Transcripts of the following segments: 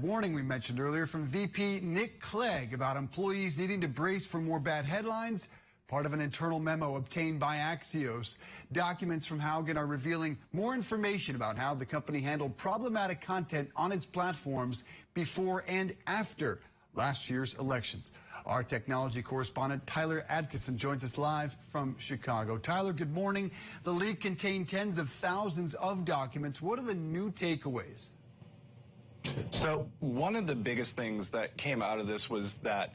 Warning we mentioned earlier from VP Nick Clegg about employees needing to brace for more bad headlines. Part of an internal memo obtained by Axios. Documents from Haugen are revealing more information about how the company handled problematic content on its platforms before and after last year's elections. Our technology correspondent Tyler Atkinson joins us live from Chicago. Tyler, good morning. The leak contained tens of thousands of documents. What are the new takeaways? So one of the biggest things that came out of this was that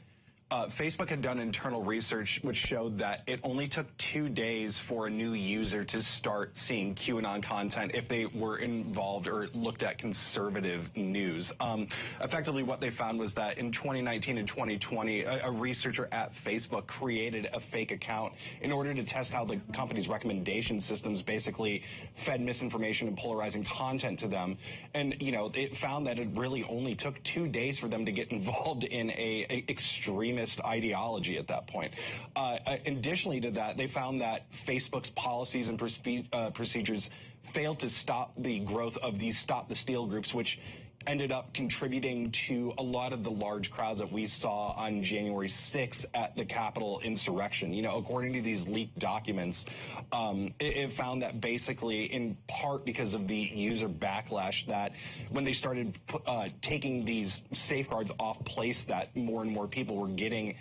Facebook had done internal research which showed that it only took 2 days for a new user to start seeing QAnon content if they were involved or looked at conservative news. Effectively, what they found was that in 2019 and 2020, a researcher at Facebook created a fake account in order to test how the company's recommendation systems basically fed misinformation and polarizing content to them. And, you know, it found that it really only took 2 days for them to get involved in a extremist ideology at that point. Additionally to that, they found that Facebook's policies and procedures failed to stop the growth of these Stop the Steal groups, which ended up contributing to a lot of the large crowds that we saw on January 6th at the Capitol insurrection. You know, according to these leaked documents, it found that basically, in part because of the user backlash, that when they started taking these safeguards off place, that more and more people were getting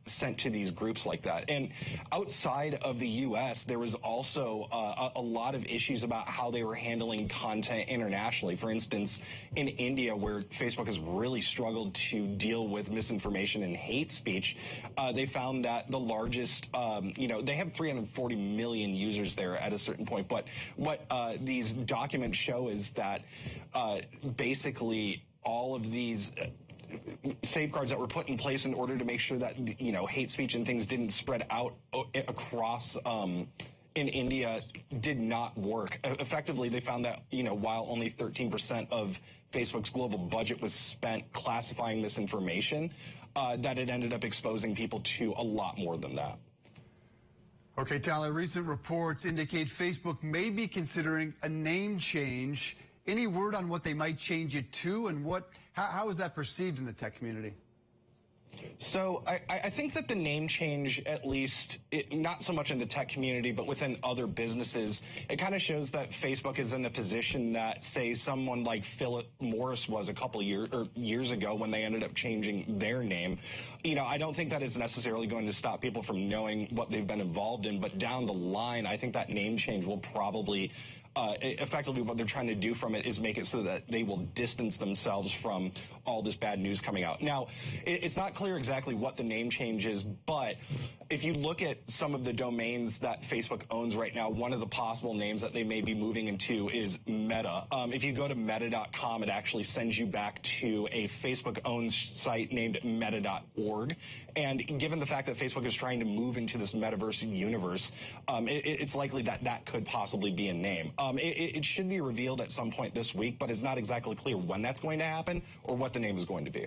sent to these groups like that. And outside of the U.S., there was also a lot of issues about how they were handling content internationally. For instance, in India, where Facebook has really struggled to deal with misinformation and hate speech, they found that the largest, they have 340 million users there at a certain point. But what these documents show is that basically all of these safeguards that were put in place in order to make sure that, hate speech and things didn't spread out across in India did not work. Effectively, they found that, while only 13% of Facebook's global budget was spent classifying misinformation, that it ended up exposing people to a lot more than that. Okay, Tyler, recent reports indicate Facebook may be considering a name change. Any word on what they might change it to, and how is that perceived in the tech community? So I think that the name change, at least, not so much in the tech community, but within other businesses, it kind of shows that Facebook is in a position that, say, someone like Philip Morris was a couple years ago when they ended up changing their name. I don't think that is necessarily going to stop people from knowing what they've been involved in, but down the line, I think that name change will probably effectively what they're trying to do from it is make it so that they will distance themselves from all this bad news coming out. Now, it's not clear exactly what the name change is, but if you look at some of the domains that Facebook owns right now, one of the possible names that they may be moving into is Meta. If you go to meta.com, it actually sends you back to a Facebook-owned site named meta.org. And given the fact that Facebook is trying to move into this metaverse universe, it's likely that that could possibly be a name. It should be revealed at some point this week, but it's not exactly clear when that's going to happen or what the name is going to be. You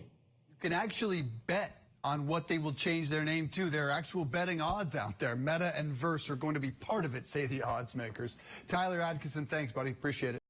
can actually bet on what they will change their name to. There are actual betting odds out there. Meta and Verse are going to be part of it, say the odds makers. Tyler Atkinson, thanks, buddy. Appreciate it.